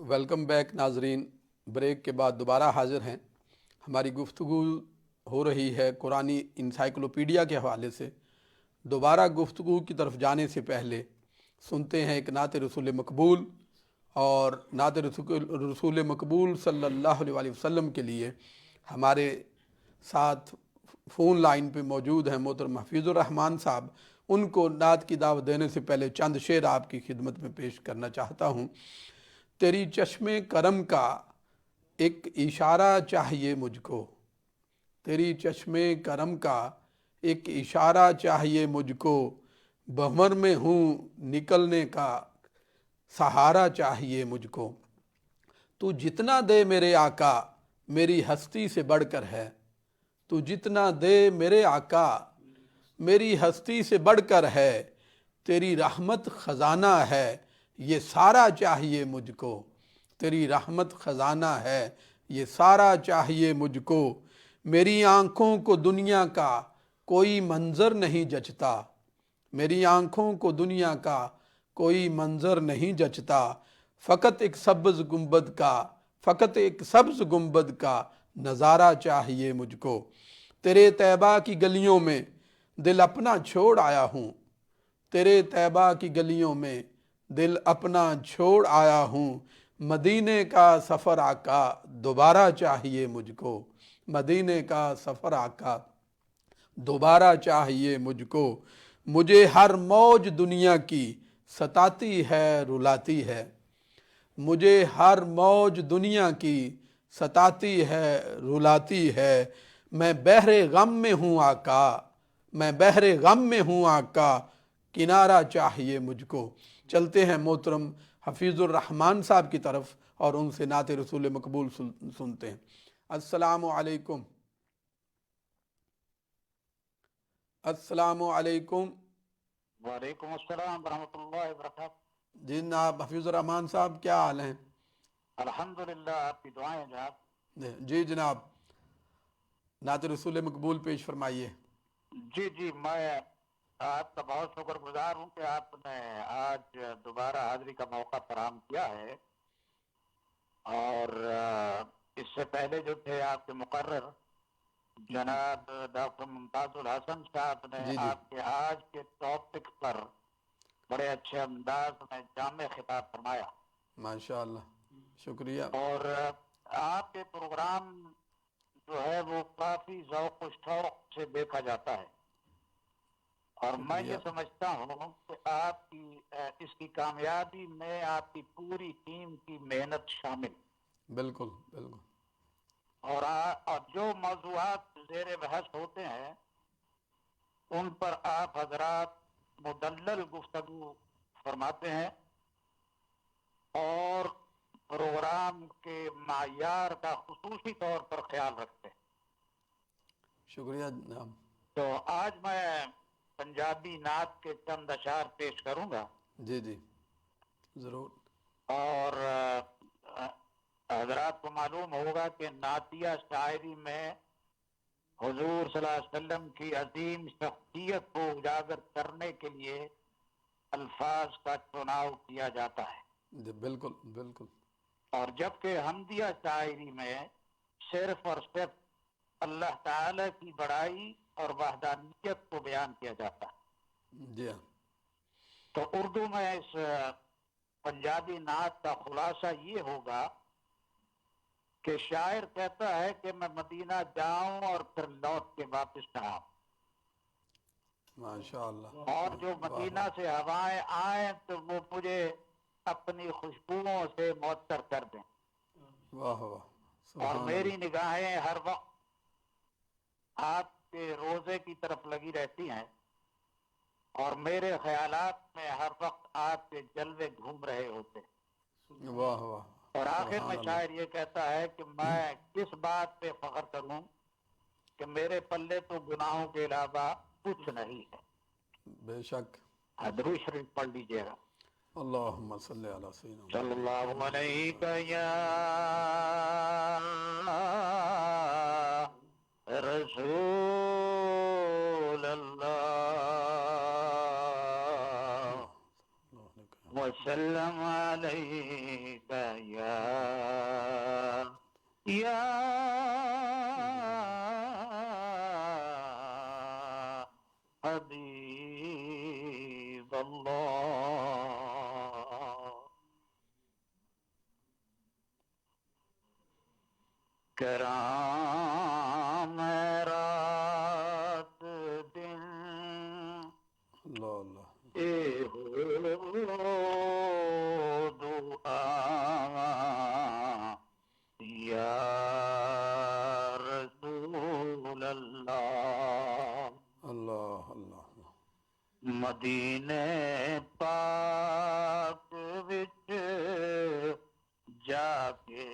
Welcome back ناظرین، break کے بعد دوبارہ حاضر ہیں۔ ہماری گفتگو ہو رہی ہے قرآنی انسائکلوپیڈیا کے حوالے سے۔ دوبارہ گفتگو کی طرف جانے سے پہلے سنتے ہیں ایک نعت رسول مقبول، اور نعت رسول مقبول صلی اللہ علیہ وسلم کے لیے ہمارے ساتھ فون لائن پہ موجود ہیں محترم حفیظ الرحمان صاحب۔ ان کو نعت کی دعوت دینے سے پہلے چند شعر آپ کی خدمت میں پیش کرنا چاہتا ہوں۔ تیری چشم کرم کا ایک اشارہ چاہیے مجھ کو، تیری چشم کرم کا ایک اشارہ چاہیے مجھ کو، بھنور میں ہوں نکلنے کا سہارا چاہیے مجھ کو۔ تو جتنا دے میرے آقا میری ہستی سے بڑھ کر ہے، تو جتنا دے میرے آقا میری ہستی سے بڑھ کر ہے، تیری رحمت خزانہ ہے یہ سارا چاہیے مجھ کو، تیری رحمت خزانہ ہے یہ سارا چاہیے مجھ کو۔ میری آنکھوں کو دنیا کا کوئی منظر نہیں جچتا، میری آنکھوں کو دنیا کا کوئی منظر نہیں جچتا، فقط ایک سبز گنبد کا، فقط ایک سبز گنبد کا نظارہ چاہیے مجھ کو۔ تیرے طیبہ کی گلیوں میں دل اپنا چھوڑ آیا ہوں، تیرے طیبہ کی گلیوں میں دل اپنا چھوڑ آیا ہوں، مدینے کا سفر آقا دوبارہ چاہیے مجھ کو، مدینے کا سفر آقا دوبارہ چاہیے مجھ کو۔ مجھے ہر موج دنیا کی ستاتی ہے رلاتی ہے، مجھے ہر موج دنیا کی ستاتی ہے رلاتی ہے، میں بحر غم میں ہوں آقا، میں بحر غم میں ہوں آقا، کنارہ چاہیے مجھ کو۔ چلتے ہیں محترم حفیظ الرحمان صاحب کی طرف اور ان سے نعت رسول مقبول سنتے ہیں۔ السلام علیکم، السلام علیکم۔ وعلیکم السلام ورحمۃ اللہ وبرکاتہ۔ جی جناب حفیظ الرحمان صاحب، کیا حال ہیں؟ الحمدللہ، آپ کی دعائیں جناب۔ جی جناب، نعت رسول مقبول پیش فرمائیے۔ جی میں آپ کا بہت شکر گزار ہوں کہ آپ نے آج دوبارہ حاضری کا موقع فراہم کیا ہے، اور اس سے پہلے جو تھے آپ کے مقرر جناب ڈاکٹر ممتاز الحسن صاحب نے جی آپ کے آج کے ٹاپک پر بڑے اچھے انداز میں جامع خطاب فرمایا، ماشاء اللہ، شکریہ۔ اور آپ کے پروگرام جو ہے وہ کافی ذوق و شوق سے دیکھا جاتا ہے، اور میں شکریہ۔ یہ سمجھتا ہوں کہ آپ کی اس کی کامیابی میں آپ کی پوری ٹیم کی محنت شامل، بالکل بالکل۔ اور جو موضوعات زیر بحث ہوتے ہیں ان پر آپ حضرات مدلل گفتگو فرماتے ہیں، اور پروگرام کے معیار کا خصوصی طور پر خیال رکھتے ہیں۔ شکریہ جناب۔ تو آج میں پنجابی نعت کے چند اشعار پیش کروں گا، جی جی ضرور۔ اور حضرات کو معلوم ہوگا کہ نعتیہ شاعری میں حضور صلی اللہ علیہ وسلم کی عظیم شخصیت کو اجاگر کرنے کے لیے الفاظ کا چناؤ کیا جاتا ہے، جی بالکل بالکل۔ اور جبکہ حمدیہ شاعری میں صرف اور صرف اللہ تعالی کی بڑائی اور وحدانیت کو بیان کیا جاتا ہے۔ جی ہاں۔ تو اردو میں اس پنجابی نعت کا خلاصہ یہ ہوگا کہ شاعر کہتا ہے کہ میں مدینہ جاؤں اور پھر لوٹ کے واپس نہ آؤں، ماشاء اللہ۔ اور جو مدینہ سے ہوائیں آئیں تو وہ مجھے اپنی خوشبوؤں سے معطر کر دیں، واہ واہ، اور سبحان میری اللہ۔ نگاہیں ہر وقت آپ کے روزے کی طرف لگی رہتی ہیں، اور میرے خیالات میں ہر وقت آپ کے جلوے گھوم رہے ہوتے ہیں۔ واہ واہ، اور آخر سبحان میں اللہ۔ شاعر یہ کہتا ہے کہ میں کس بات پہ فخر کروں کہ میرے پلے تو گناہوں کے علاوہ کچھ نہیں ہے۔ بے شک۔ درود شریف پڑھ لیجیے گا۔ اللہم صلی علی سیدنا صلی اللہ علیہ یا رسول اللہ وسلم عليك يا حبيب الله کرام رات دن اللہ اللہ اے ہو دعا یا رسول اللہ اللہ اللہ مدینے پاک وچ جا کے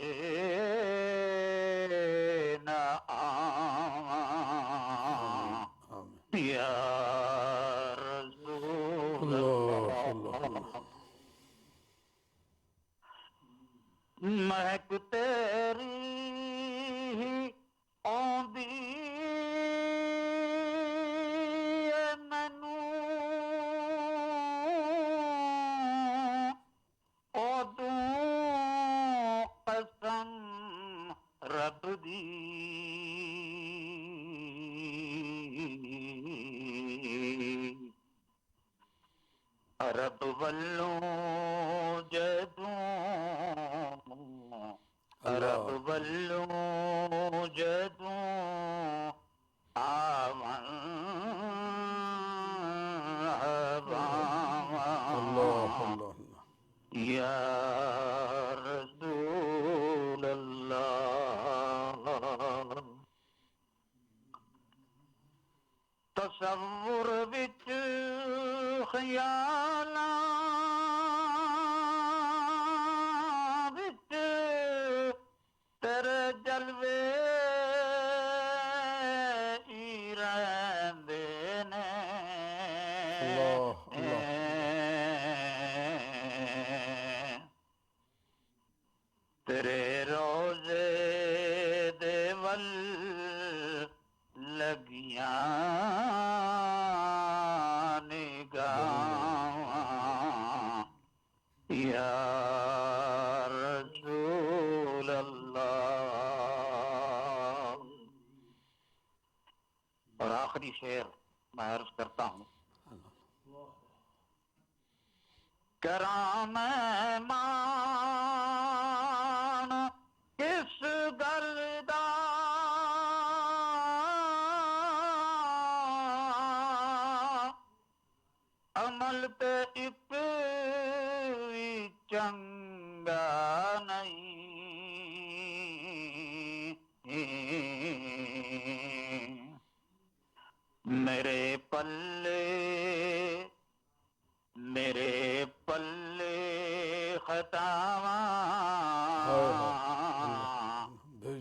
نہ آواں آمین یا رسول اللہ اللہ اللہ مہک تیری ہی آندی اے مینوں اودوں قسم رب دی رب والوں جدوں رب والوں جدوں آون اللہ اللہ یا رسول اللہ تصور وچ خیالاں وچ تیرے جلوے ہی رہندے نے اللہ اللہ تیرے روزے دے ول لگیاں نگاہاں یا رسول اللہ اور آخری شعر میں عرض کرتا ہوں کرام مان کس گل دا عمل تے ایک وی چنگا نہیں میرے پلے خطاواں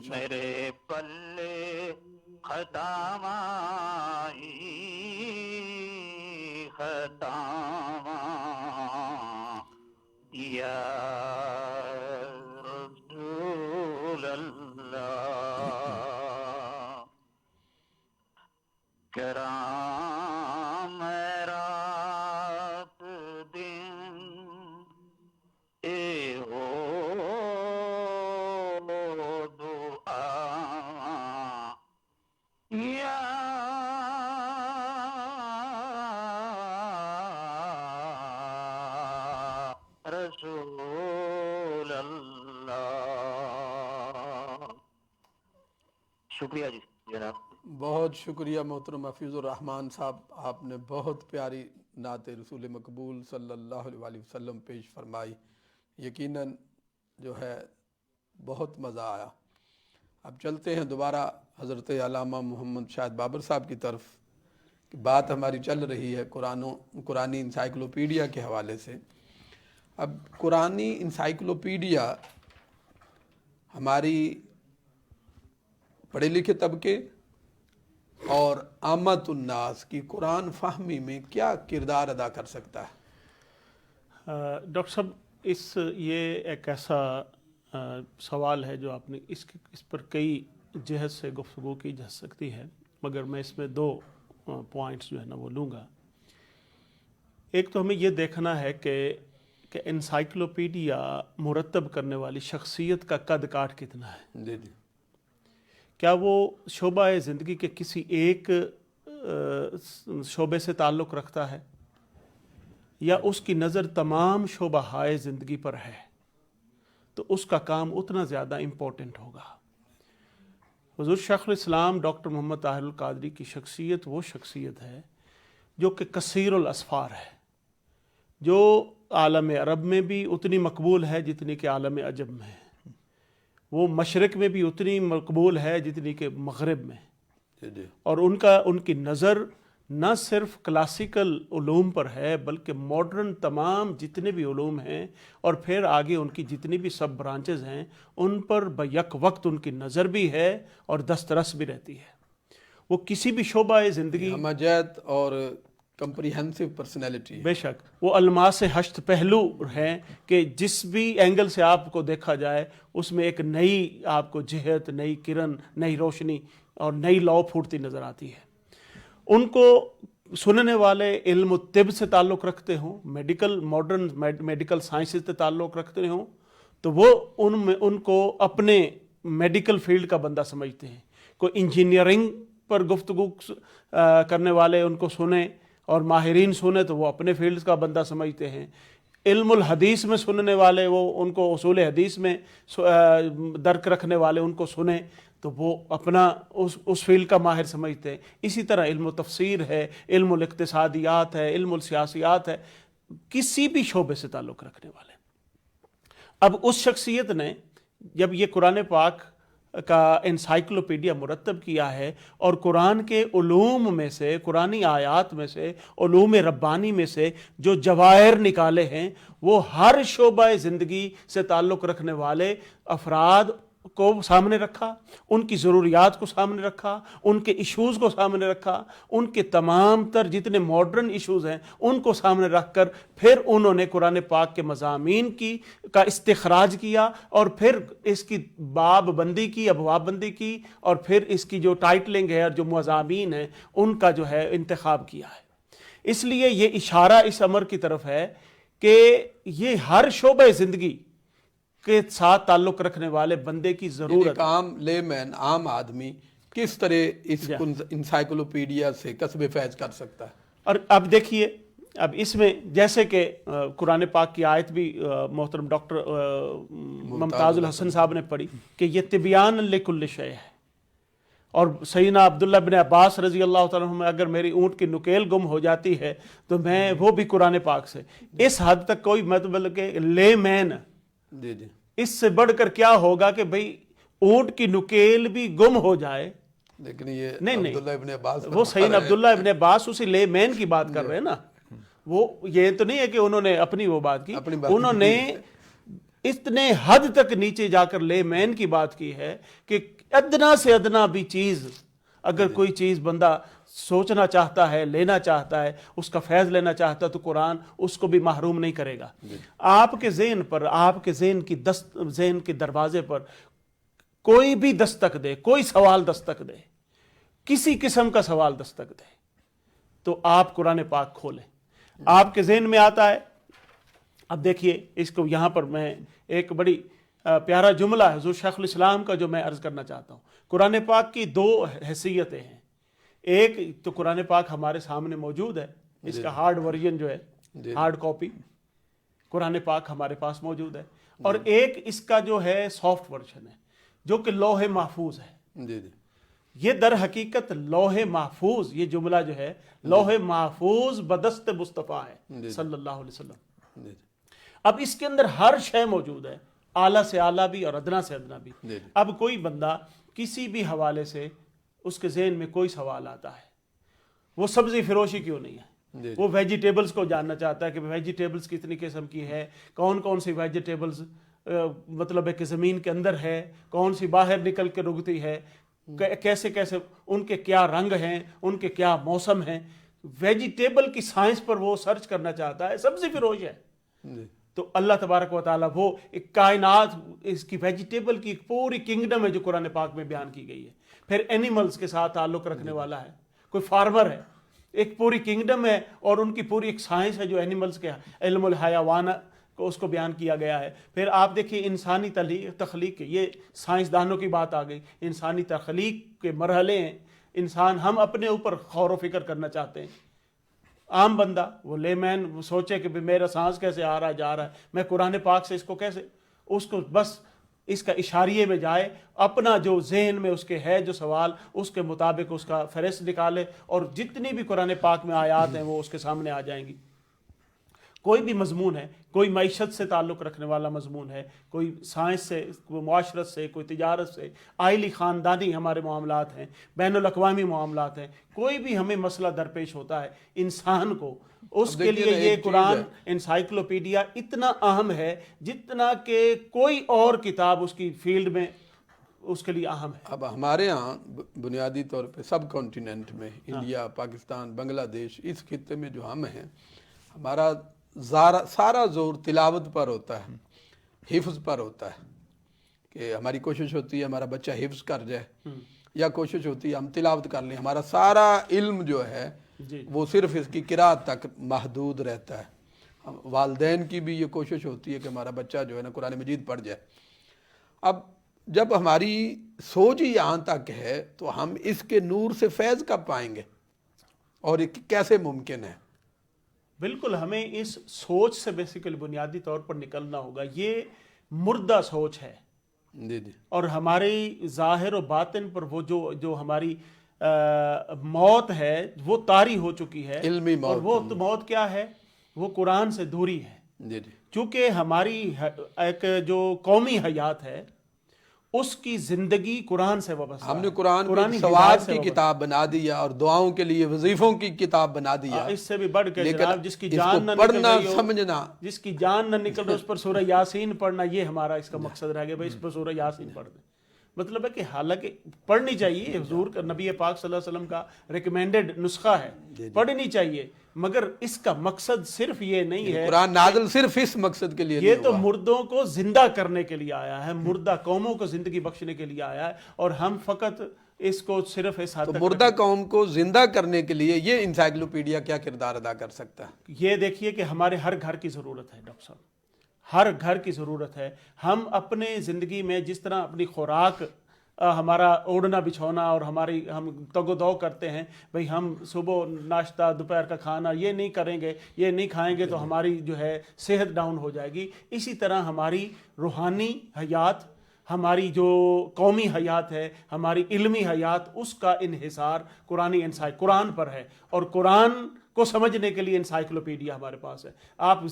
میرے پلے خطاواں یا رسول اللہ کرام رات دن اے ہو دعا یا رسول اللہ شکریہ جی جناب بہت شکریہ محترم حفیظ الرحمان صاحب، آپ نے بہت پیاری نعت رسول مقبول صلی اللہ علیہ وسلم پیش فرمائی، یقیناً جو ہے بہت مزہ آیا۔ اب چلتے ہیں دوبارہ حضرت علامہ محمد شاہد بابر صاحب کی طرف۔ بات ہماری چل رہی ہے قرآنی انسائکلوپیڈیا کے حوالے سے۔ اب قرآنی انسائکلوپیڈیا ہماری پڑھے لکھے طبقے اور عامت الناس کی قرآن فہمی میں کیا کردار ادا کر سکتا ہے؟ ڈاکٹر صاحب یہ ایک ایسا سوال ہے جو آپ نے اس پر کئی جہت سے گفتگو کی جا سکتی ہے، مگر میں اس میں دو پوائنٹس جو ہے نا وہ لوں گا۔ ایک تو ہمیں یہ دیکھنا ہے کہ کہ انسائکلوپیڈیا مرتب کرنے والی شخصیت کا قد کاٹ کتنا ہے؟ جی جی کیا وہ شعبہ زندگی کے کسی ایک شعبے سے تعلق رکھتا ہے، یا اس کی نظر تمام شعبہ ہائے زندگی پر ہے؟ تو اس کا کام اتنا زیادہ امپورٹنٹ ہوگا۔ حضور شیخ الاسلام ڈاکٹر محمد طاہر القادری کی شخصیت وہ شخصیت ہے جو کہ کثیر الاسفار ہے، جو عالم عرب میں بھی اتنی مقبول ہے جتنی کہ عالم عجم میں ہے، وہ مشرق میں بھی اتنی مقبول ہے جتنی کہ مغرب میں، اور ان کی نظر نہ صرف کلاسیکل علوم پر ہے بلکہ ماڈرن تمام جتنے بھی علوم ہیں اور پھر آگے ان کی جتنی بھی سب برانچز ہیں ان پر بیک وقت ان کی نظر بھی ہے اور دسترس بھی رہتی ہے۔ وہ کسی بھی شعبہ زندگی ہمجیت اور کمپریہنسو پرسنالٹی، بے شک وہ الماس ہشت پہلو ہیں کہ جس بھی اینگل سے آپ کو دیکھا جائے اس میں ایک نئی آپ کو جہت، نئی کرن، نئی روشنی اور نئی لو پھوٹتی نظر آتی ہے۔ ان کو سننے والے علم طب سے تعلق رکھتے ہوں، ماڈرن میڈیکل سائنسز سے تعلق رکھتے ہوں، تو وہ ان کو اپنے میڈیکل فیلڈ کا بندہ سمجھتے ہیں۔ کوئی انجینئرنگ پر گفتگو کرنے والے ان کو سنیں اور ماہرین سنیں تو وہ اپنے فیلڈ کا بندہ سمجھتے ہیں۔ علم الحدیث میں سننے والے وہ ان کو اصول حدیث میں درک رکھنے والے ان کو سنیں تو وہ اپنا اس فیلڈ کا ماہر سمجھتے ہیں۔ اسی طرح علم و تفسیر ہے، علم الاقتصادیات ہے، علم السیاسیات ہے، کسی بھی شعبے سے تعلق رکھنے والے۔ اب اس شخصیت نے جب یہ قرآن پاک کا انسائکلوپیڈیا مرتب کیا ہے اور قرآن کے علوم میں سے، قرآنی آیات میں سے، علوم ربانی میں سے جو جواہر نکالے ہیں وہ ہر شعبہ زندگی سے تعلق رکھنے والے افراد کو سامنے رکھا، ان کی ضروریات کو سامنے رکھا، ان کے ایشوز کو سامنے رکھا، ان کے تمام تر جتنے ماڈرن ایشوز ہیں ان کو سامنے رکھ کر پھر انہوں نے قرآن پاک کے مضامین کا استخراج کیا اور پھر اس کی باب بندی کی، ابواب بندی کی، اور پھر اس کی جو ٹائٹلنگ ہے اور جو مضامین ہیں ان کا جو ہے انتخاب کیا ہے۔ اس لیے یہ اشارہ اس امر کی طرف ہے کہ یہ ہر شعبہ زندگی کے ساتھ تعلق رکھنے والے بندے کی ضرورت، ایک عام لے مین، عام آدمی کس طرح اس انسائکلوپیڈیا سے کسب فیض کر سکتا ہے۔ اور اب دیکھیے، اب اس میں جیسے کہ قرآن پاک کی آیت بھی محترم ڈاکٹر ممتاز الحسن صاحب نے پڑھی کہ یہ طبیان لکل شیء ہے، اور سیدنا عبداللہ بن عباس رضی اللہ تعالیٰ عنہ اگر میری اونٹ کی نکیل گم ہو جاتی ہے تو میں وہ بھی قرآن پاک سے، اس حد تک کوئی مطلب کہ لے مین جی جی اس سے بڑھ کر کیا ہوگا کہ بھئی اونٹ کی نکیل بھی گم ہو جائے، لیکن یہ نہیں عبداللہ ابن عباس وہ سیدنا عبداللہ ابن عباس اسی لے مین کی بات کر رہے ہیں نا، وہ یہ تو نہیں ہے کہ انہوں نے اپنی وہ بات کی، انہوں نے اتنے حد تک نیچے جا کر لے مین کی بات کی ہے کہ ادنا سے ادنا بھی چیز اگر کوئی چیز بندہ سوچنا چاہتا ہے، لینا چاہتا ہے، اس کا فیض لینا چاہتا ہے تو قرآن اس کو بھی محروم نہیں کرے گا۔ آپ کے ذہن پر، آپ کے ذہن کے دروازے پر کوئی بھی دستک دے، کوئی سوال دستک دے، کسی قسم کا سوال دستک دے تو آپ قرآن پاک کھولیں، آپ کے ذہن میں آتا ہے۔ اب دیکھیے اس کو یہاں پر میں ایک بڑی پیارا جملہ ہے حضور شیخ الاسلام کا جو میں عرض کرنا چاہتا ہوں۔ قرآن پاک کی دو حیثیتیں ہیں، ایک تو قرآن پاک ہمارے سامنے موجود ہے، اس کا ہارڈ ورژن جو ہے، ہارڈ کاپی قرآن پاک ہمارے پاس موجود ہے، اور ایک اس کا جو ہے سافٹ ورژن ہے جو کہ لوح محفوظ ہے۔ جی جی یہ در حقیقت لوح محفوظ، یہ جملہ جو ہے لوح محفوظ بدست مصطفیٰ ہے صلی اللہ علیہ وسلم۔ اب اس کے اندر ہر شے موجود ہے، اعلیٰ سے اعلیٰ بھی اور ادنا سے ادنا بھی۔ اب کوئی بندہ کسی بھی حوالے سے اس کے ذہن میں کوئی سوال آتا ہے، وہ سبزی فروشی کیوں نہیں ہے، وہ ویجیٹیبلز کو جاننا چاہتا ہے کہ ویجیٹیبلز کتنی قسم کی ہے، کون کون سی ویجیٹیبلز مطلب ہے کہ زمین کے اندر ہے، کون سی باہر نکل کے رگتی ہے، کیسے کیسے ان کے کیا رنگ ہیں، ان کے کیا موسم ہیں، ویجیٹیبل کی سائنس پر وہ سرچ کرنا چاہتا ہے، سبزی فروش ہے۔ تو اللہ تبارک و تعالیٰ وہ ایک کائنات، اس کی ویجیٹیبل کی ایک پوری کنگڈم ہے جو قرآن پاک میں بیان کی گئی ہے۔ پھر اینیملز کے ساتھ تعلق رکھنے والا ہے، کوئی فارمر ہے، ایک پوری کنگڈم ہے اور ان کی پوری ایک سائنس ہے جو اینیملز کے علم الحیوان اس کو بیان کیا گیا ہے. پھر آپ دیکھیے انسانی تخلیق، یہ سائنسدانوں کی بات آ گئی، انسانی تخلیق کے مرحلے ہیں. انسان ہم اپنے اوپر غور و فکر کرنا چاہتے ہیں. عام بندہ وہ لے مین وہ سوچے کہ میرا سانس کیسے آ رہا ہے جا رہا ہے، میں قرآن پاک سے اس کو کیسے، اس کو بس اس کا اشاریے میں جائے، اپنا جو ذہن میں اس کے ہے جو سوال اس کے مطابق اس کا فہرست نکالے، اور جتنی بھی قرآن پاک میں آیات ہیں وہ اس کے سامنے آ جائیں گی. کوئی بھی مضمون ہے، کوئی معیشت سے تعلق رکھنے والا مضمون ہے، کوئی سائنس سے، کوئی معاشرت سے، کوئی تجارت سے، آئلی خاندانی ہمارے معاملات ہیں، بین الاقوامی معاملات ہیں، کوئی بھی ہمیں مسئلہ درپیش ہوتا ہے انسان کو، اس کے لیے یہ قرآن انسائکلوپیڈیا اتنا اہم ہے جتنا کہ کوئی اور کتاب اس کی فیلڈ میں اس کے لیے اہم ہے. اب ہمارے ہاں بنیادی طور پہ سب کانٹیننٹ میں، انڈیا، پاکستان، بنگلہ دیش، اس خطے میں جو ہم ہیں، ہمارا سارا زور تلاوت پر ہوتا ہے، حفظ پر ہوتا ہے، کہ ہماری کوشش ہوتی ہے ہمارا بچہ حفظ کر جائے، یا کوشش ہوتی ہے ہم تلاوت کر لیں. ہمارا سارا علم جو ہے وہ صرف اس کی قرات تک محدود رہتا ہے. والدین کی بھی یہ کوشش ہوتی ہے کہ ہمارا بچہ جو ہے نا قرآن مجید پڑھ جائے. اب جب ہماری سوچ ہی یہاں تک ہے تو ہم اس کے نور سے فیض کب پائیں گے، اور یہ کیسے ممکن ہے؟ بالکل ہمیں اس سوچ سے بیسیکلی بنیادی طور پر نکلنا ہوگا. یہ مردہ سوچ ہے، جی جی، اور ہماری ظاہر و باطن پر وہ جو ہماری موت ہے وہ طاری ہو چکی ہے. علمی موت. اور وہ موت کیا ہے؟ وہ قرآن سے دوری ہے. جی جی، چونکہ ہماری ایک جو قومی حیات ہے اس کی زندگی قرآن سے وابستہ ہے. ہم نے قرآن کو قرآنی ثواب ہدایت سے کی وابستہ کتاب بنا دیا اور دعاؤں کے لیے وظیفوں کی کتاب بنا دیا. اس سے بھی بڑھ کے لیکن جناب جس کی اس جان کو نہ پڑھنا نکل رہی ہو، سمجھنا، جس کی جان نہ نکل رہی اس پر سورہ یاسین پڑھنا، یہ ہمارا اس کا مقصد رہ گیا بھائی اس پر سورہ یاسین پڑھ دیں. مطلب ہے کہ حالانکہ پڑھنی چاہیے، حضور کا نبی پاک صلی اللہ علیہ وسلم کا ریکمینڈڈ نسخہ ہے، پڑھنی چاہیے، مگر اس کا مقصد صرف یہ نہیں ہے. قرآن نازل صرف اس مقصد کے لیے یہ نہیں تو ہوا. مردوں کو زندہ کرنے کے لیے آیا ہے، مردہ قوموں کو زندگی بخشنے کے لیے آیا ہے، اور ہم فقط اس کو صرف اس حد تو تک مردہ قوم کو زندہ کرنے کے لیے یہ انسائکلوپیڈیا کیا کردار ادا کر سکتا ہے؟ یہ دیکھیے کہ ہمارے ہر گھر کی ضرورت ہے ڈاکٹر صاحب، ہر گھر کی ضرورت ہے. ہم اپنے زندگی میں جس طرح اپنی خوراک، ہمارا اوڑھنا بچھونا اور ہم تگ و دو کرتے ہیں، بھئی ہم صبح ناشتہ، دوپہر کا کھانا یہ نہیں کریں گے، یہ نہیں کھائیں گے تو ہماری جو ہے صحت ڈاؤن ہو جائے گی. اسی طرح ہماری روحانی حیات، ہماری جو قومی حیات ہے، ہماری علمی حیات، اس کا انحصار قرآن پر ہے. اور قرآن کو سمجھنے کے لیے انسائکلوپیڈیا ہمارے پاس ہے. آپ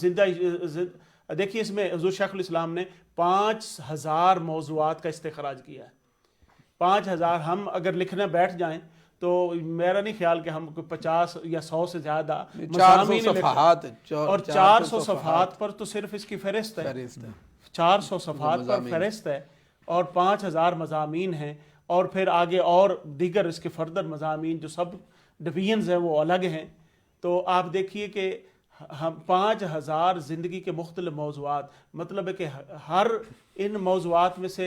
دیکھیے اس میں حضور شیخ الاسلام نے 5000 موضوعات کا استخراج کیا ہے. 5000 ہم اگر لکھنے بیٹھ جائیں تو میرا نہیں خیال کہ ہم 50 یا 100 سے زیادہ 400 صفحات، اور 400 صفحات پر تو صرف اس کی فہرست ہے. 400 صفحات پر فہرست ہے، اور 5000 مضامین ہیں، اور پھر آگے اور دیگر اس کے فردر مضامین جو سب ڈویژنز ہیں وہ الگ ہیں. تو آپ دیکھیے کہ ہم 5000 زندگی کے مختلف موضوعات، مطلب ہے کہ ہر ان موضوعات میں سے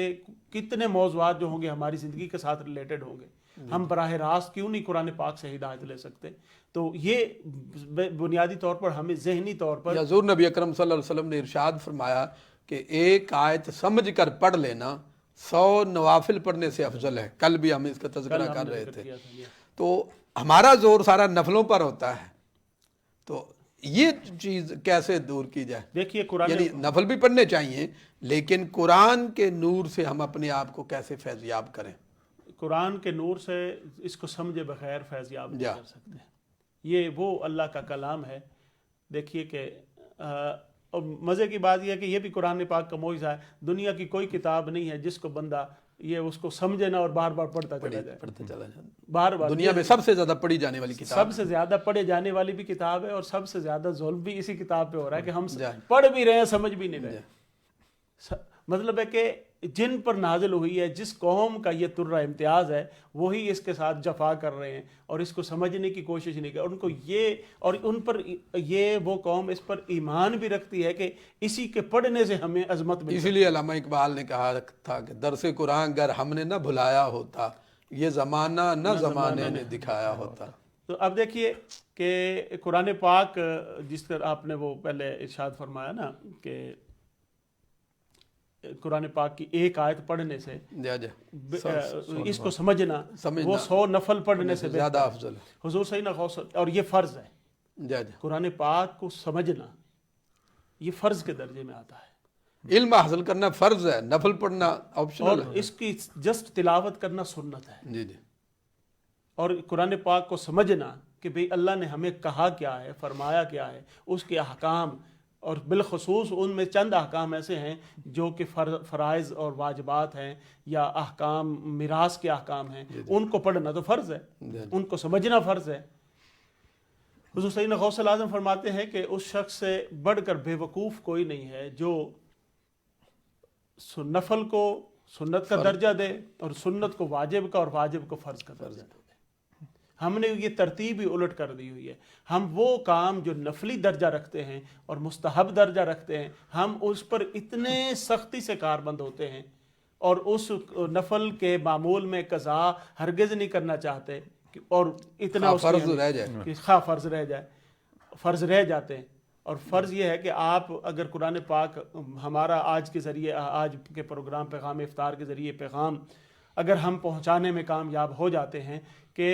کتنے موضوعات جو ہوں گے ہماری زندگی کے ساتھ ریلیٹڈ ہوں گے. ہم براہ راست کیوں نہیں قرآن پاک سے ہدایت لے سکتے؟ تو یہ بنیادی طور پر ہمیں ذہنی طور پر، حضور نبی اکرم صلی اللہ علیہ وسلم نے ارشاد فرمایا کہ ایک آیت سمجھ کر پڑھ لینا 100 نوافل پڑھنے سے افضل ہے. کل بھی ہم اس کا تذکرہ کر رہے تھے. تو ہمارا زور سارا نفلوں پر ہوتا ہے، تو یہ چیز کیسے دور کی جائے؟ دیکھیے قرآن، یعنی نفل بھی پڑھنے چاہیے، لیکن قرآن کے نور سے ہم اپنے آپ کو کیسے فیضیاب کریں؟ قرآن کے نور سے اس کو سمجھے بغیر فیضیاب نہیں کر سکتے. یہ وہ اللہ کا کلام ہے. دیکھیے کہ اور مزے کی بات یہ ہے کہ یہ بھی قرآن پاک کا معجزہ ہے. دنیا کی کوئی کتاب نہیں ہے جس کو بندہ یہ اس کو سمجھے نہ اور بار بار پڑھتا چلا جائے. بار بار دنیا میں سب سے زیادہ پڑھی جانے والی کتاب، سب سے زیادہ پڑھے جانے والی بھی کتاب ہے، اور سب سے زیادہ ظلم بھی اسی کتاب پہ ہو رہا ہے کہ ہم پڑھ بھی رہے ہیں سمجھ بھی نہیں رہے. مطلب ہے کہ جن پر نازل ہوئی ہے، جس قوم کا یہ ترہ امتیاز ہے، وہی اس کے ساتھ جفا کر رہے ہیں اور اس کو سمجھنے کی کوشش نہیں کر. ان کو یہ، اور ان پر یہ وہ قوم اس پر ایمان بھی رکھتی ہے کہ اسی کے پڑھنے سے ہمیں عظمت ملتی ہے. اسی لیے علامہ اقبال نے کہا تھا کہ درس قرآن گر ہم نے نہ بھلایا ہوتا، یہ زمانہ نہ زمانے نے دکھایا ہوتا. تو اب دیکھیے کہ قرآن پاک جس طرح آپ نے وہ پہلے ارشاد فرمایا نا کہ قرآن پاک کی ایک آیت پڑھنے سے اس کو سمجھنا وہ 100 نفل پڑھنے سے زیادہ افضل ہے. حضور صحیح نہ غوث، اور یہ فرض ہے. قرآن پاک کو سمجھنا یہ فرض کے درجے میں آتا ہے. علم حاصل کرنا فرض ہے، نفل پڑھنا آپشنل اور ہے. اس کی جسٹ تلاوت کرنا سنت ہے. جی جی. اور قرآن پاک کو سمجھنا کہ بھئی اللہ نے ہمیں کہا کیا ہے، فرمایا کیا ہے، اس کے احکام، اور بالخصوص ان میں چند احکام ایسے ہیں جو کہ فرائض اور واجبات ہیں یا احکام میراث کے احکام ہیں، ان کو پڑھنا تو فرض ہے، ان کو سمجھنا فرض ہے. حضور سیدنا غوث الاعظم فرماتے ہیں کہ اس شخص سے بڑھ کر بے وقوف کوئی نہیں ہے جو نفل کو سنت کا درجہ دے اور سنت کو واجب کا اور واجب کو فرض کا درجہ دے. ہم نے یہ ترتیب ہی الٹ کر دی ہوئی ہے. ہم وہ کام جو نفلی درجہ رکھتے ہیں اور مستحب درجہ رکھتے ہیں، ہم اس پر اتنے سختی سے کاربند ہوتے ہیں اور اس نفل کے معمول میں قضا ہرگز نہیں کرنا چاہتے، اور اتنا فرض رہ جائے کہ فرض رہ جائے، فرض رہ جاتے ہیں. اور فرض یہ ہے کہ آپ اگر قرآن پاک ہمارا آج کے ذریعے، آج کے پروگرام پیغام افطار کے ذریعے پیغام اگر ہم پہنچانے میں کامیاب ہو جاتے ہیں کہ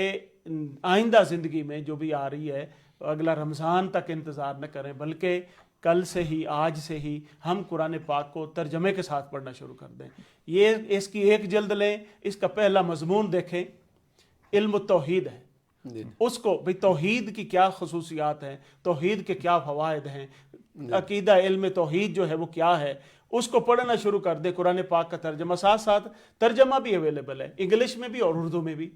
آئندہ زندگی میں جو بھی آ رہی ہے اگلا رمضان تک انتظار نہ کریں، بلکہ کل سے ہی، آج سے ہی ہم قرآن پاک کو ترجمے کے ساتھ پڑھنا شروع کر دیں. یہ اس کی ایک جلد لیں، اس کا پہلا مضمون دیکھیں، علم التوحید ہے. اس کو بھئی توحید کی کیا خصوصیات ہیں، توحید کے کیا فوائد ہیں، عقیدہ علم توحید جو ہے وہ کیا ہے، اس کو پڑھنا شروع کر دے. قرآن پاک کا ترجمہ، ساتھ ساتھ ترجمہ بھی اویلیبل ہے انگلش میں بھی اور اردو میں بھی.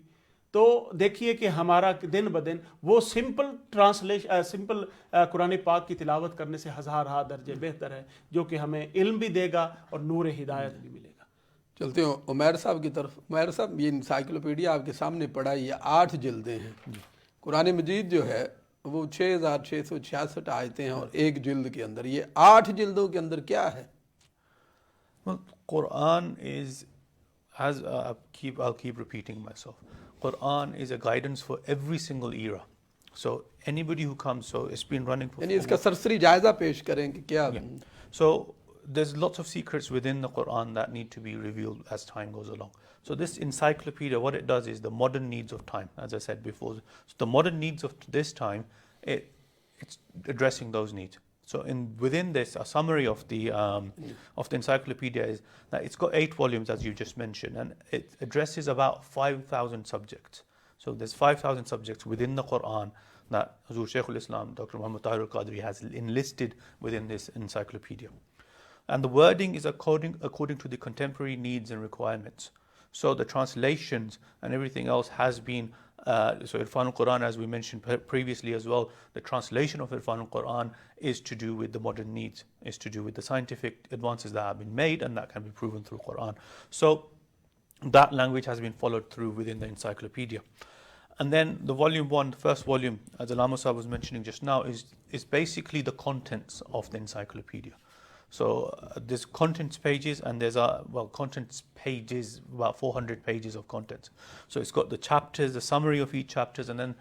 تو دیکھیے کہ ہمارا دن بدن وہ سمپل قرآن پاک کی تلاوت کرنے سے ہزارہ درجے بہتر ہے، جو کہ ہمیں علم بھی دے گا اور نور ہدایت بھی ملے گا. چلتے ہیں عمیر صاحب کی طرف. عمیر صاحب، یہ انسائکلوپیڈیا آپ کے سامنے پڑھا، یہ 8 جلدیں ہیں. قرآن مجید جو ہے وہ 6666 آیتیں ہیں اور ایک جلد کے اندر. یہ 8 جلدوں کے اندر کیا ہے؟ Quran is, as I'll keep repeating myself, Quran is a guidance for every single era. So anybody who comes, so it's been running for... یعنی اس کا سرسری جائزہ پیش کریں کہ کیا. So there's lots of secrets within the Quran that need to be revealed as time goes along. So this encyclopedia, what it does is the modern needs of time, as I said before. So the modern needs of this time, it's addressing those needs. So within this, a summary of the encyclopedia is that it's got 8 volumes, as you just mentioned, and it addresses about 5,000 subjects. So there's 5,000 subjects within the Quran that Hazur Shaykh al-Islam, Dr. Muhammad Tahir al-Qadri, has enlisted within this encyclopedia. And the wording is according to the contemporary needs and requirements. So the translations and everything else has been, so Irfan al-Quran, as we mentioned previously as well, the translation of Irfan al-Quran is to do with the modern needs, is to do with the scientific advances that have been made and that can be proven through Quran. So that language has been followed through within the encyclopedia. And then the volume 1, the first volume, as Alama Sahib was mentioning just now, is basically the contents of the encyclopedia. So there's contents pages, and there's contents pages, about 400 pages of contents. So it's got the chapters, the summary of each chapters, and then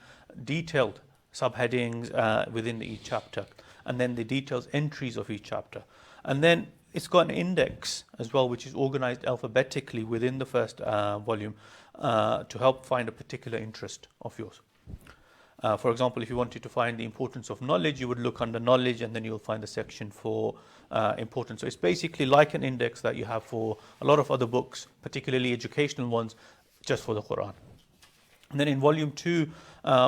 detailed subheadings within each chapter, and then the details entries of each chapter. And then it's got an index as well, which is organized alphabetically within the first volume to help find a particular interest of yours. For example, if you wanted to find the importance of knowledge, you would look under knowledge, and then you'll find the section for importance. So it's basically like an index that you have for a lot of other books, particularly educational ones, just for the Quran. And then in volume 2,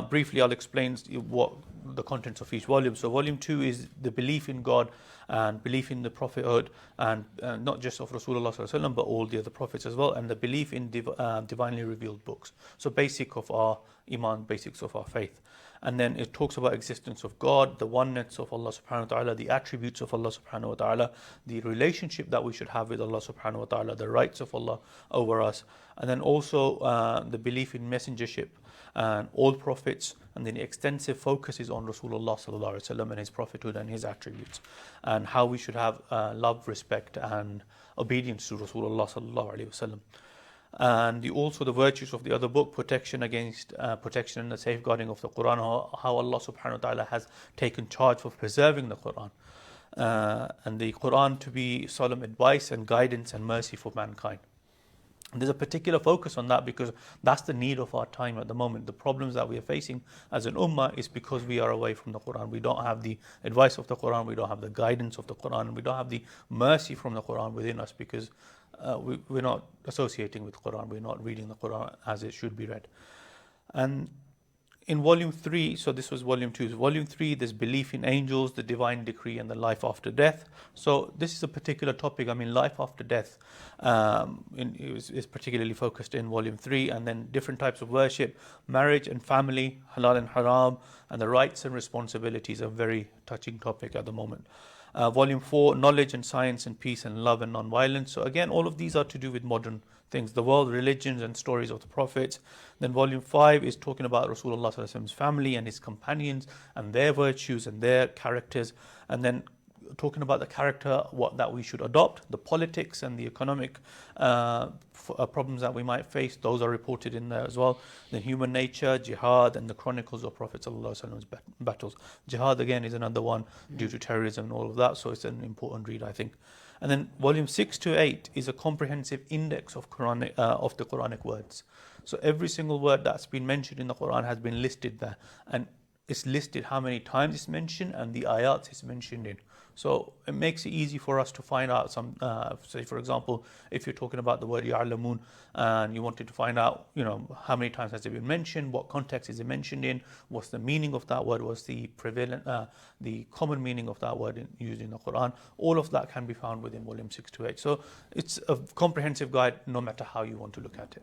briefly I'll explain what the contents of each volume. So volume 2 is the belief in God and belief in the prophethood, and not just of Rasulullah sallallahu alaihi wasallam, but all the other prophets as well, and the belief in divinely revealed books. So basic of our iman, basics of our faith. And then it talks about existence of God, the oneness of Allah subhanahu wa ta'ala, the attributes of Allah subhanahu wa ta'ala, the relationship that we should have with Allah subhanahu wa ta'ala, the rights of Allah over us, and then also the belief in messengership and all prophets, and then the extensive focus is on Rasulullah sallallahu alaihi wasallam and his prophethood and his attributes, and how we should have love, respect and obedience to Rasulullah sallallahu alaihi wasallam. and also the virtues of the other book, protection and the safeguarding of the Quran, how Allah subhanahu wa ta'ala has taken charge for preserving the Quran, and the Quran to be solemn advice and guidance and mercy for mankind. There's a particular focus on that because that's the need of our time at the moment. The problems that we are facing as an ummah is because we are away from the Quran. We don't have the advice of the Quran, we don't have the guidance of the Quran, and we don't have the mercy from the Quran within us because we're not associating with Quran, we're not reading the Quran as it should be read. And in volume 3, so this was volume 2, volume 3, there's belief in angels, the divine decree, and the life after death. So this is a particular topic. I mean, life after death is particularly focused in volume 3, and then different types of worship, marriage and family, halal and haram, and the rights and responsibilities, a very touching topic at the moment. Volume 4, knowledge and science and peace and love and non-violence. So again, all of these are to do with modern things, the world, religions and stories of the prophets. Then volume 5 is talking about Rasulullah Sallallahu Alaihi Wasallam's family and his companions and their virtues and their characters. And then talking about the character that we should adopt, the politics and the economic problems that we might face, those are reported in there as well. Then human nature, jihad, and the chronicles of Prophet ﷺ's battles. Jihad again is another one due to terrorism and all of that, so it's an important read, I think. And then volume 6 to 8 is a comprehensive index of the Quranic words. So every single word that's been mentioned in the Quran has been listed there, and it's listed how many times it's mentioned and the ayats it's mentioned in. So it makes it easy for us to find out some, say for example, if you're talking about the word ya'lamun and you wanted to find out, how many times has it been mentioned, what context is it mentioned in, what's the meaning of that word, what's the prevalent, the common meaning of that word used in the Quran, all of that can be found within volume 6 to 8. So it's a comprehensive guide no matter how you want to look at it.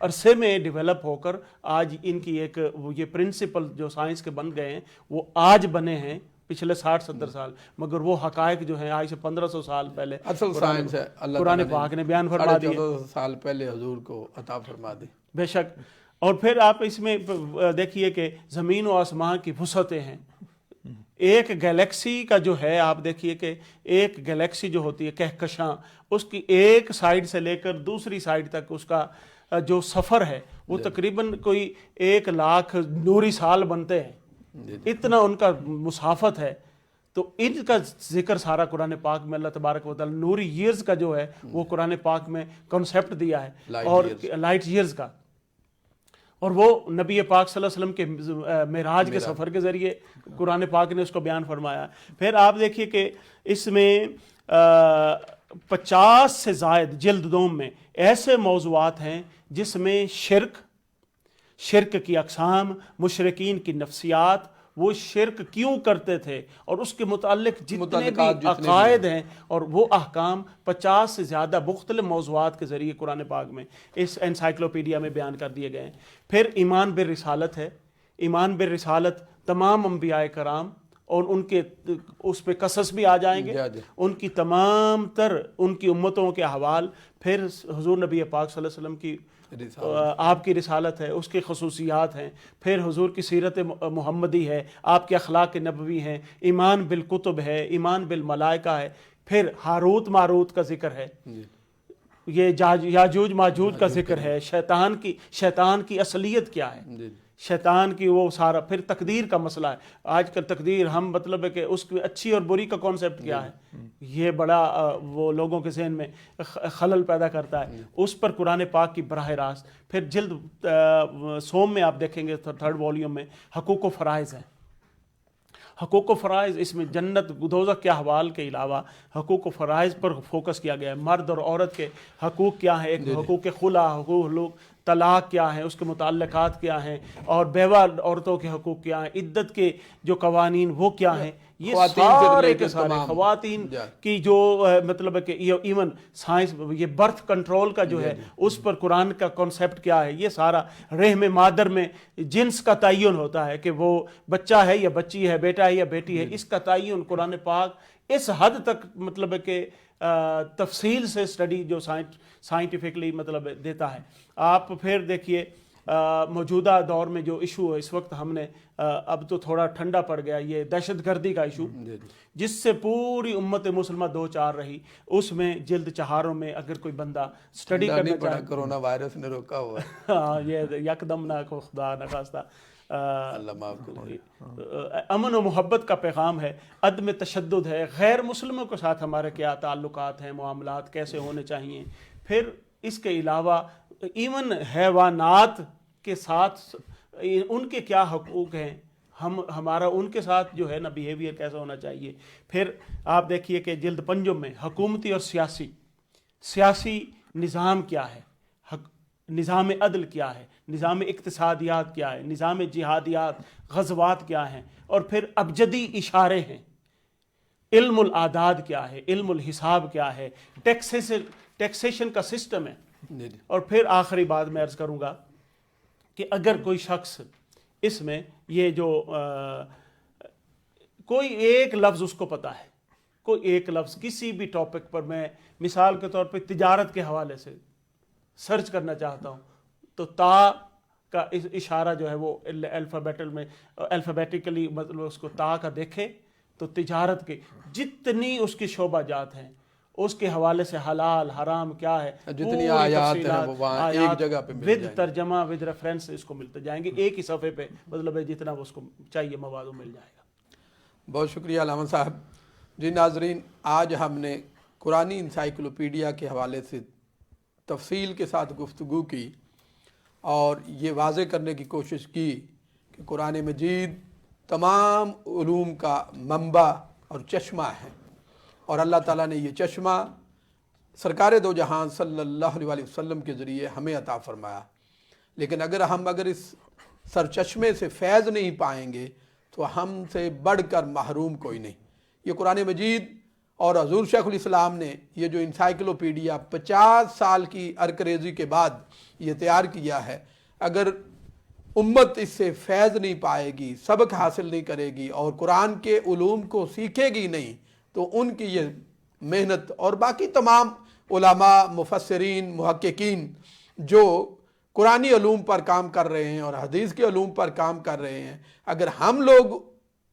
عرصے میں develop ہو کر آج ان کی ایک یہ principal جو science کے بن گئے ہیں وہ آج بنے ہیں پچھلے 60-70 سال، مگر وہ حقائق جو ہیں آج سے 1500 سال پہلے اصل سائنس ہے اللہ قرآن پاک نے بیان فرما دی 1400 سال پہلے حضور کو عطا فرما دی. بے شک. اور پھر آپ اس میں دیکھیے کہ زمین و آسمان کی وسعتیں ہیں. ایک گیلیکسی کا جو ہے آپ دیکھیے کہ ایک گیلیکسی جو ہوتی ہے کہکشاں، اس کی ایک سائڈ سے لے کر دوسری سائڈ تک اس کا جو سفر ہے وہ تقریباً کوئی 1,00,000 نوری سال بنتے ہیں، اتنا ان کا مسافت ہے. تو ان کا ذکر سارا قرآن پاک میں اللہ تبارک و تعالی نوری ایئرز کا جو ہے وہ قرآن پاک میں کنسیپٹ دیا ہے، اور لائٹ ایئرز کا. اور وہ نبی پاک صلی اللہ علیہ وسلم کے معراج کے سفر کے ذریعے قرآن پاک نے اس کو بیان فرمایا. پھر آپ دیکھیے کہ اس میں 50 سے زائد جلد دوم میں ایسے موضوعات ہیں جس میں شرک کی اقسام، مشرکین کی نفسیات، وہ شرک کیوں کرتے تھے اور اس کے متعلق جتنے بھی عقائد ہیں اور وہ احکام 50 سے زیادہ مختلف موضوعات کے ذریعے قرآن پاک میں اس انسائکلوپیڈیا میں بیان کر دیے گئے ہیں. پھر ایمان بالرسالت ہے. ایمان بالرسالت تمام انبیاء کرام اور ان کے اس پہ قصص بھی آ جائیں گے، ان کی تمام تر ان کی امتوں کے احوال. پھر حضور نبی پاک صلی اللہ علیہ وسلم کی آپ کی رسالت ہے، اس کی خصوصیات ہیں. پھر حضور کی سیرت محمدی ہے، آپ کے اخلاق نبوی ہیں. ایمان بالکتب ہے، ایمان بالملائکہ ہے. پھر ہاروت ماروت کا ذکر ہے، یہ یاجوج ماجوج کا ذکر ہے. شیطان کی اصلیت کیا ہے، شیطان کی وہ سارا. پھر تقدیر کا مسئلہ ہے. آج کل تقدیر ہم مطلب ہے کہ اس کی اچھی اور بری کا کانسیپٹ کیا ہے، یہ بڑا وہ لوگوں کے ذہن میں خلل پیدا کرتا ہے. اس پر قرآن پاک کی براہ راست. پھر جلد سوم میں آپ دیکھیں گے 3rd والیوم میں حقوق و فرائض ہیں. حقوق و فرائض اس میں جنت دوزخ کے احوال کے علاوہ حقوق و فرائض پر فوکس کیا گیا ہے. مرد اور عورت کے حقوق کیا ہیں، ایک حقوق خلا، حقوق طلاق کیا ہے، اس کے متعلقات کیا ہیں، اور بیوہ عورتوں کے حقوق کیا ہیں، عدت کے جو قوانین وہ کیا ہیں. یہ سارے کے سارے خواتین کی جو مطلب ہے کہ ایون سائنس یہ برتھ کنٹرول کا جو ہے اس پر قرآن کا کانسیپٹ کیا ہے. یہ سارا رحم مادر میں جنس کا تعین ہوتا ہے کہ وہ بچہ ہے یا بچی ہے، بیٹا ہے یا بیٹی ہے. اس کا تعین قرآن پاک اس حد تک مطلب ہے کہ تفصیل سے اسٹڈی جو سائنٹیفکلی مطلب دیتا ہے. آپ پھر دیکھیے موجودہ دور میں جو ایشو ہے اس وقت ہم نے اب تو تھوڑا ٹھنڈا پڑ گیا، یہ دہشت گردی کا ایشو جس سے پوری امت مسلمہ دو چار رہی. اس میں جلد 4 میں اگر کوئی بندہ اسٹڈی کرنا چاہے، کرونا وائرس نے روکا ہوا ہے. ہاں یہ یکدم نہ خدا نہ خواستہ اللہ معاف کرے. امن و محبت کا پیغام ہے، عدم تشدد ہے، غیر مسلموں کے ساتھ ہمارے کیا تعلقات ہیں، معاملات کیسے ہونے چاہیے. پھر اس کے علاوہ ایون حیوانات کے ساتھ ان کے کیا حقوق ہیں، ہمارا ان کے ساتھ جو ہے نا بیہیویئر کیسا ہونا چاہیے. پھر آپ دیکھیے کہ جلد 5 میں حکومتی اور سیاسی نظام کیا ہے، نظام عدل کیا ہے، نظام اقتصادیات کیا ہے، نظام جہادیات غزوات کیا ہیں. اور پھر ابجدی اشارے ہیں، علم العداد کیا ہے، علم الحساب کیا ہے، ٹیکسیشن کا سسٹم ہے. اور پھر آخری بات میں عرض کروں گا کہ اگر کوئی شخص اس میں یہ جو کوئی ایک لفظ اس کو پتا ہے، کوئی ایک لفظ کسی بھی ٹاپک پر، میں مثال کے طور پہ تجارت کے حوالے سے سرچ کرنا چاہتا ہوں تو تا کا اشارہ جو ہے وہ الفابیٹیکلی مطلب اس کو تا کا دیکھے تو تجارت کے جتنی اس کی شعبہ جات ہیں اس کے حوالے سے حلال حرام کیا ہے، جتنی آیات ہیں وہ وہاں ایک جگہ پہ مل ود ترجمہ ود ریفرنس اس کو ملتے جائیں گے ایک ہی صفحے پہ، مطلب ہے جتنا اس کو چاہیے مواد مل جائے گا. بہت شکریہ علامہ صاحب. جی ناظرین، آج ہم نے قرآنی انسائکلوپیڈیا کے حوالے سے تفصیل کے ساتھ گفتگو کی اور یہ واضح کرنے کی کوشش کی کہ قرآن مجید تمام علوم کا منبع اور چشمہ ہے، اور اللہ تعالیٰ نے یہ چشمہ سرکار دو جہان صلی اللہ علیہ وسلم کے ذریعے ہمیں عطا فرمایا. لیکن اگر اس سرچشمے سے فیض نہیں پائیں گے تو ہم سے بڑھ کر محروم کوئی نہیں. یہ قرآن مجید اور حضور شیخ الاسلام نے یہ جو انسائکلوپیڈیا 50 سال کی ارکریزی کے بعد یہ تیار کیا ہے، اگر امت اس سے فیض نہیں پائے گی، سبق حاصل نہیں کرے گی اور قرآن کے علوم کو سیکھے گی نہیں، تو ان کی یہ محنت اور باقی تمام علماء، مفسرین، محققین جو قرآنی علوم پر کام کر رہے ہیں اور حدیث کے علوم پر کام کر رہے ہیں، اگر ہم لوگ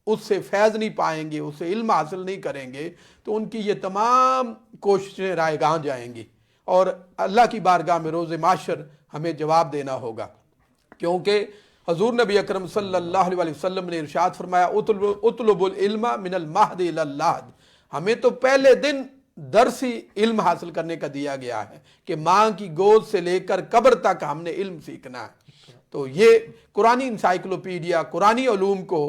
اس سے فیض نہیں پائیں گے، اس سے علم حاصل نہیں کریں گے، تو ان کی یہ تمام کوششیں رائے گاہ جائیں گی اور اللہ کی بارگاہ میں روز محشر ہمیں جواب دینا ہوگا، کیونکہ حضور نبی اکرم صلی اللہ علیہ وسلم نے ارشاد فرمایا اطلب العلم من المہد الی اللحد، ہمیں تو پہلے دن درسی علم حاصل کرنے کا دیا گیا ہے کہ ماں کی گود سے لے کر قبر تک ہم نے علم سیکھنا ہے۔ تو یہ قرآنی انسائکلوپیڈیا قرآنی علوم کو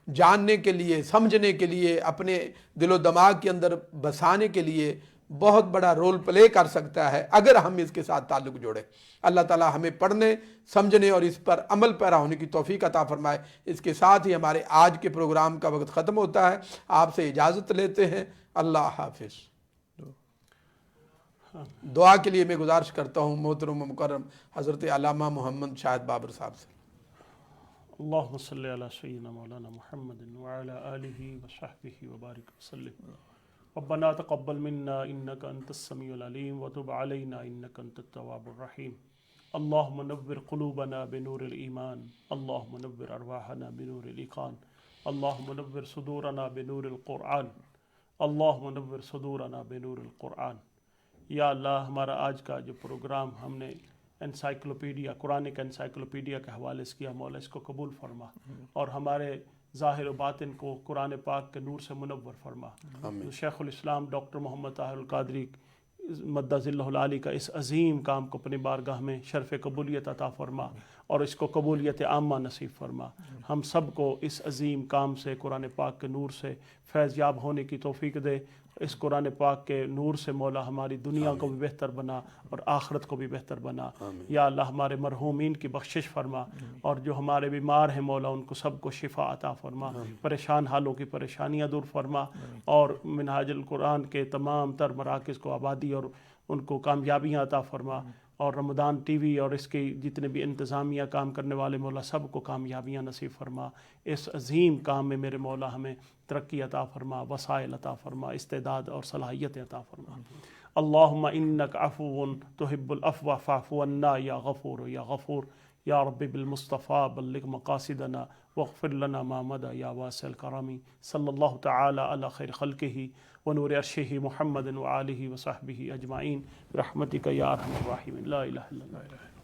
جاننے کے لیے، سمجھنے کے لیے، اپنے دل و دماغ کے اندر بسانے کے لیے بہت بڑا رول پلے کر سکتا ہے اگر ہم اس کے ساتھ تعلق جوڑیں۔ اللہ تعالی ہمیں پڑھنے، سمجھنے اور اس پر عمل پیرا ہونے کی توفیق عطا فرمائے۔ اس کے ساتھ ہی ہمارے آج کے پروگرام کا وقت ختم ہوتا ہے، آپ سے اجازت لیتے ہیں، اللہ حافظ۔ دعا کے لیے میں گزارش کرتا ہوں محترم و مکرم حضرت علامہ محمد شاہد بابر صاحب سے۔ اللہم صلی علی سیدنا مولانا محمد وعلی آلہ وصحبہ وبارک وسلم۔ ربنا تقبل منا انک انت السمیع العلیم وتب علینا انک انت التواب الرحیم۔ اللہم نور قلوبنا بنور الایمان، اللہم نور ارواحنا بنور الایقان، اللہم نور صدورنا بنور القرآن، اللہم نور صدورنا بنور القرآن۔ یا اللہ، ہمارا آج کا جو پروگرام ہم نے انسائکلوپیڈیا، قرآنک انسائکلوپیڈیا کے حوالے سے کیا، مولا اس کو قبول فرما اور ہمارے ظاہر و باطن کو قرآن پاک کے نور سے منور فرما۔ شیخ الاسلام ڈاکٹر محمد طاہر القادری مدہ ذلہ العالی کا اس عظیم کام کو اپنی بارگاہ میں شرف قبولیت عطا فرما اور اس کو قبولیت عامہ نصیب فرما۔ ہم سب کو اس عظیم کام سے، قرآن پاک کے نور سے فیض یاب ہونے کی توفیق دے۔ اس قرآن پاک کے نور سے مولا ہماری دنیا کو بھی بہتر بنا اور آخرت کو بھی بہتر بنا۔ یا اللہ، ہمارے مرحومین کی بخشش فرما اور جو ہمارے بیمار ہیں مولا ان کو سب کو شفا عطا فرما، پریشان حالوں کی پریشانیاں دور فرما اور منہاج القرآن کے تمام تر مراکز کو آبادی اور ان کو کامیابیاں عطا فرما، اور رمضان ٹی وی اور اس کے جتنے بھی انتظامیہ کام کرنے والے مولا سب کو کامیابیاں نصیب فرما۔ اس عظیم کام میں میرے مولا ہمیں ترقی عطا فرما، وسائل عطا فرما، استعداد اور صلاحیت عطا فرما۔ اللہم انک عفو تحب العفو فاعف عنا یا غفور یا غفور۔ یا رب بالمصطفیٰ بلغ مقاصدنا واغفر لنا ما مدى یا واسع الکرم۔ صلی اللہ تعالی علی خیر خلقہ ونور عرشہ محمد وآلہ وصحبہ اجمعین برحمتک یا ارحم الراحمین۔ لا الہ الا اللہ۔